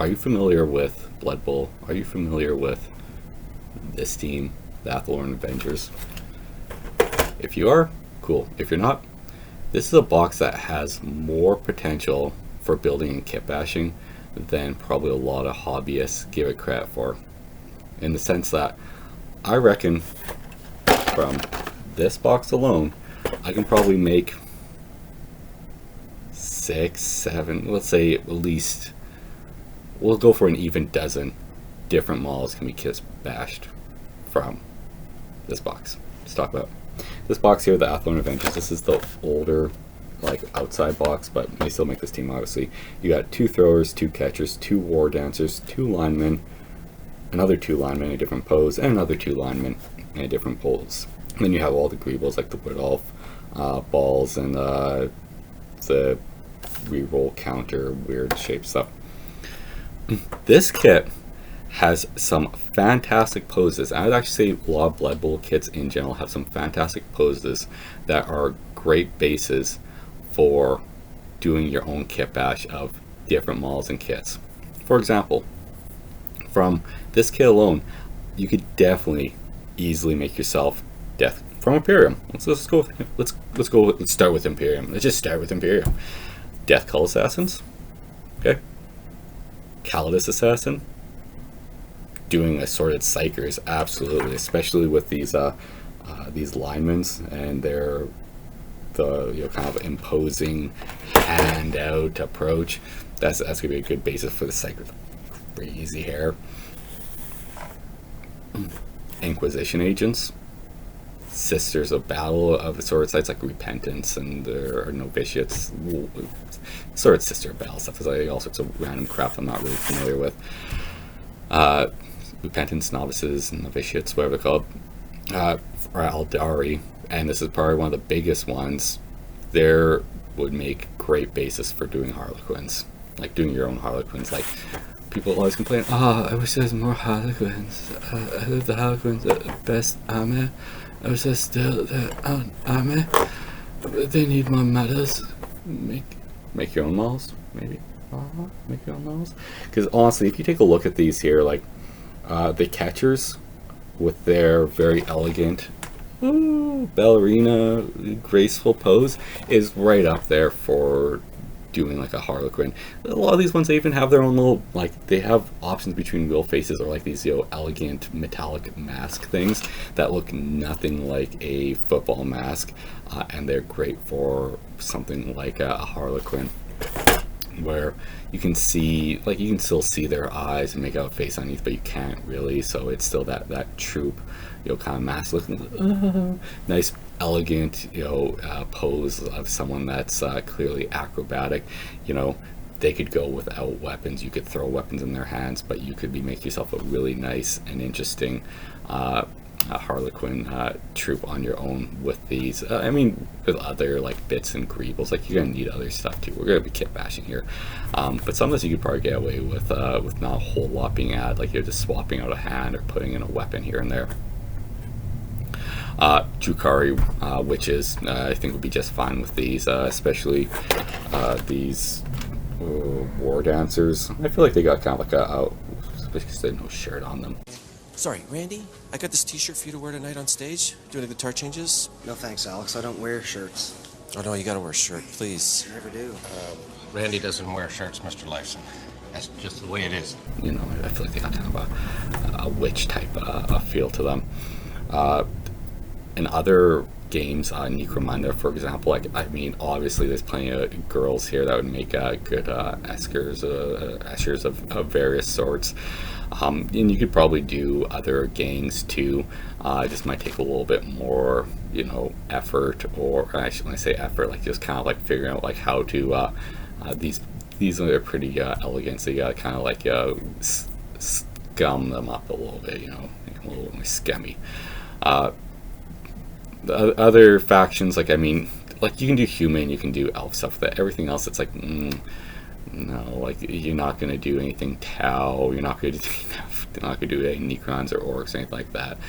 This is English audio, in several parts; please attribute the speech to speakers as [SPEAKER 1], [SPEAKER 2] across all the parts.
[SPEAKER 1] are you familiar with Blood Bowl? Are you familiar with this team, the Athlorn Avengers? If you are, cool. If you're not, this is a box that has more potential for building and kit bashing than probably a lot of hobbyists give it credit for. In the sense that I reckon from this box alone, I can probably make 6, 7, let's say at least, we'll go for an even dozen different models can be kit bashed from this box. Let's talk about this box here, the Athlorn Avengers. This is the older, like, outside box, but they still make this team, obviously. You got 2 throwers, 2 catchers, 2 war dancers, 2 linemen, another 2 linemen in a different pose, and another 2 linemen in a different pose. And then you have all the greebles, like the Wood Elf balls and the reroll counter weird shape stuff. This kit has some fantastic poses. I would actually say a lot of Blood Bowl kits in general have some fantastic poses that are great bases for doing your own kit bash of different models and kits. For example, from this kit alone, you could definitely easily make yourself Death from Imperium. Let's start with Imperium. Let's just start with Imperium. Death Cult Assassins. Okay. Calidus Assassin. Doing assorted psychers, absolutely, especially with these linemen and their kind of imposing hand out approach. That's gonna be a good basis for the psyker. Crazy hair. Inquisition agents. Sisters of Battle of assorted sites like Repentance and there are Novitiates. Sort of Sister of Battle stuff. There's like all sorts of random crap I'm not really familiar with. Repentance novices, novitiates, whatever they're called, or Aldari, and this is probably one of the biggest ones. There would make great basis for doing Harlequins, like doing your own Harlequins. Like people always complain, I wish there was more Harlequins. I think the Harlequins are the best army. I wish there's still the army. They need more medals. Make your own models, maybe. Make your own models. Because honestly, if you take a look at these here, like. The catchers with their very elegant ballerina graceful pose is right up there for doing like a Harlequin. A lot of these ones, they even have their own little, like, they have options between wheel faces or like these elegant metallic mask things that look nothing like a football mask, and they're great for something like a Harlequin, where you can see, like, you can still see their eyes and make out a face underneath, but you can't really, so it's still that troop, kind of mask looking, nice, elegant, pose of someone that's clearly acrobatic. They could go without weapons, you could throw weapons in their hands, but you could make yourself a really nice and interesting Harlequin troop on your own with these. With other like bits and greebles, like you're gonna need other stuff too. We're gonna be kit bashing here, but some of this you could probably get away with not a whole lot being added. Like you're just swapping out a hand or putting in a weapon here and there. Drukhari, which is I think would be just fine with these, especially these war dancers. I feel like they got kind of like because they have no shirt on them.
[SPEAKER 2] Sorry, Randy, I got this t-shirt for you to wear tonight on stage. Doing the guitar changes?
[SPEAKER 3] No thanks, Alex. I don't wear shirts.
[SPEAKER 2] Oh no, you gotta wear a shirt, please.
[SPEAKER 3] I never do.
[SPEAKER 4] Randy doesn't wear shirts, Mr. Lyson. That's just the way it is.
[SPEAKER 1] I feel like they got kind of a witch type feel to them. In other games, Necromunda, for example, obviously there's plenty of girls here that would make good Eschers of various sorts. And you could probably do other gangs too. Just might take a little bit more, effort, or actually when I say effort, like just kind of like figuring out like how to, these are pretty elegant, so you gotta kind of like scum them up a little bit, make them a little more scummy. The other factions, like you can do human, you can do elf stuff. That everything else, it's like no, like you're not gonna do anything Tau. You're not gonna do any Necrons or Orcs or anything like that.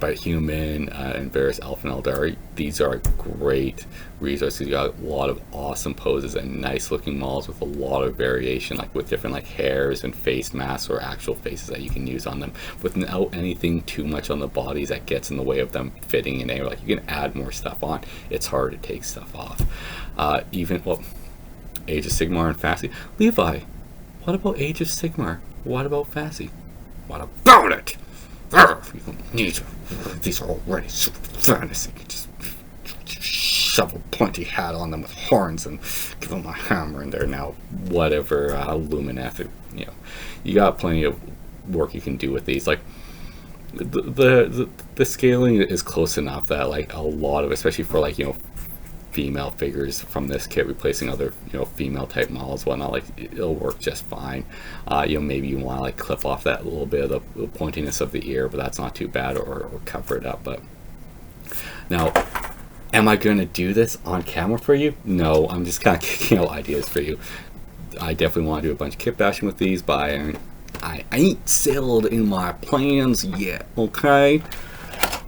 [SPEAKER 1] But human and various elf and eldari, these are great resources. You got a lot of awesome poses and nice looking models with a lot of variation, like with different like hairs and face masks or actual faces that you can use on them without anything too much on the bodies that gets in the way of them fitting in there. Like you can add more stuff on. It's hard to take stuff off. Even Age of Sigmar and Fantasy. Levi, what about Age of Sigmar? What about Fantasy? What about it? You don't need to. These are already super fantasy. Just shove a pointy hat on them with horns and give them a hammer, and they're now whatever Lumineth. You know, you got plenty of work you can do with these. Like the scaling is close enough that like a lot of, especially for like female figures from this kit replacing other female type models, whatnot, like it'll work just fine. Maybe you want to like clip off that little bit of the pointiness of the ear, but that's not too bad, or cover it up. But now, am I going to do this on camera for you? No, I'm just kind of kicking out ideas for you. I definitely want to do a bunch of kit bashing with these, but I ain't settled in my plans yet. Okay.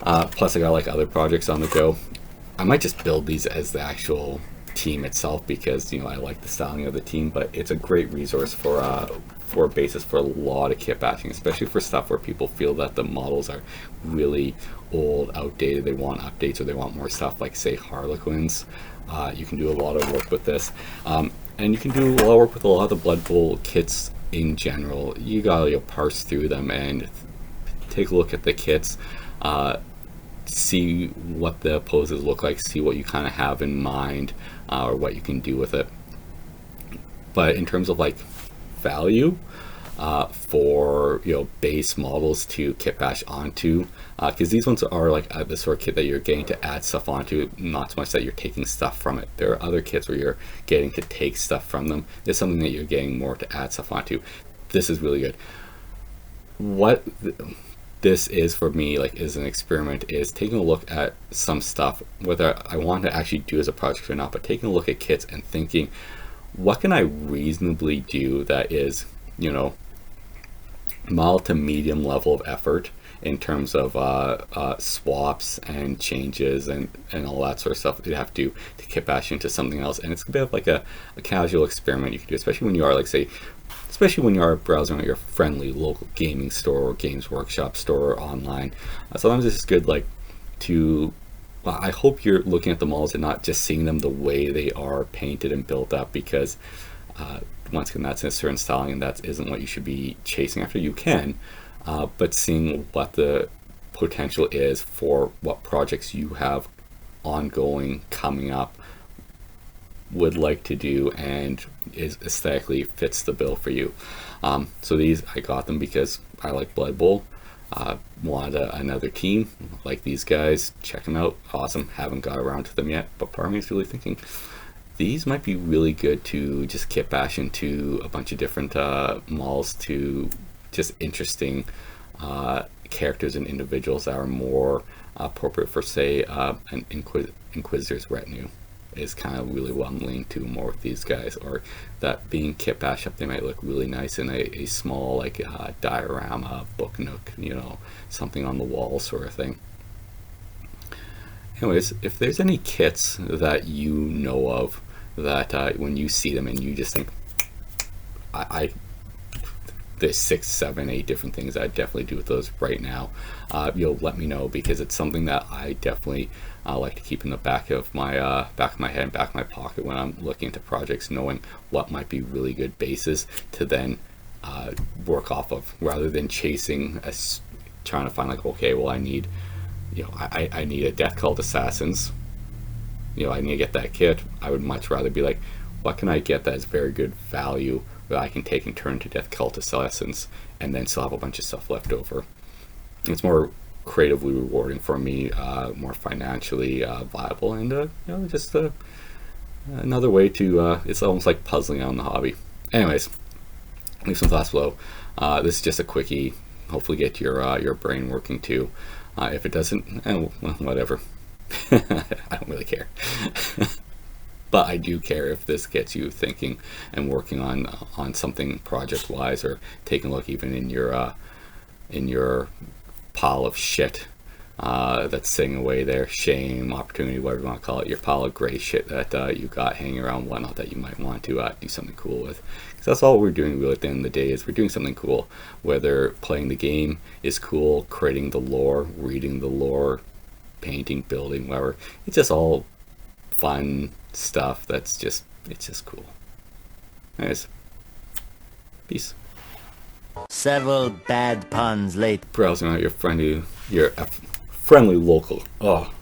[SPEAKER 1] Plus I got like other projects on the go. I might just build these as the actual team itself because I like the styling of the team, but it's a great resource for a basis for a lot of kit bashing, especially for stuff where people feel that the models are really old, outdated, they want updates or they want more stuff, like say Harlequins. You can do a lot of work with this, and you can do a lot of work with a lot of the Blood Bowl kits in general. You gotta parse through them and take a look at the kits, see what the poses look like, see what you kind of have in mind, or what you can do with it. But in terms of like value for base models to kit bash onto, because these ones are like the sort of kit that you're getting to add stuff onto, not so much that you're taking stuff from it. There are other kits where you're getting to take stuff from them. There's something that you're getting more to add stuff onto. This is really good. What this is for me, like, is an experiment, is taking a look at some stuff, whether I want to actually do as a project or not, but taking a look at kits and thinking, what can I reasonably do that is mild to medium level of effort in terms of swaps and changes and all that sort of stuff that you have to kit bash into something else. And it's a bit of like a casual experiment you can do, especially when you are, like, say, especially when you are browsing at your friendly local gaming store or Games Workshop store or online. Sometimes it's just good, like, I hope you're looking at the models and not just seeing them the way they are painted and built up, because once again, that's in a certain styling and that isn't what you should be chasing after. You can, but seeing what the potential is for what projects you have ongoing, coming up, would like to do, and is aesthetically fits the bill for you. So these, I got them because I like Blood Bowl. Wanted another team like these guys. Check them out. Awesome. Haven't got around to them yet, but part of me is really thinking these might be really good to just kit bash into a bunch of different models, to just interesting characters and individuals that are more appropriate for, say, an Inquisitor's retinue is kind of really what I'm leaning to more with these guys, or that being kit bash up, they might look really nice in a small, like, diorama, book nook, something on the wall sort of thing. Anyways, if there's any kits that you know of that when you see them and you just think, there's 6, 7, 8 different things I'd definitely do with those right now, you'll let me know, because it's something that I definitely like to keep in the back of my head and back of my pocket when I'm looking into projects, knowing what might be really good bases to then work off of, rather than trying to find, like, okay, well, I need I need a Death Cult Assassins, I need to get that kit. I would much rather be like, what can I get that is very good value that I can take and turn to Death Cult Assassins, and then still have a bunch of stuff left over. It's more creatively rewarding for me, more financially viable, and just another way to it's almost like puzzling out in the hobby. Anyways, leave some thoughts below. This is just a quickie, hopefully get your brain working too. If it doesn't, whatever. I don't really care. But I do care if this gets you thinking and working on something project wise, or taking a look even in your pile of shit that's sitting away there. Shame, opportunity, whatever you want to call it. Your pile of gray shit that you got hanging around, whatnot, that you might want to do something cool with. Because that's all we're doing really at the end of the day, is we're doing something cool. Whether playing the game is cool, creating the lore, reading the lore, painting, building, whatever. It's just all fun stuff it's just cool. Anyways, peace.
[SPEAKER 5] Several bad puns later.
[SPEAKER 1] Browsing out your friendly local. Oh,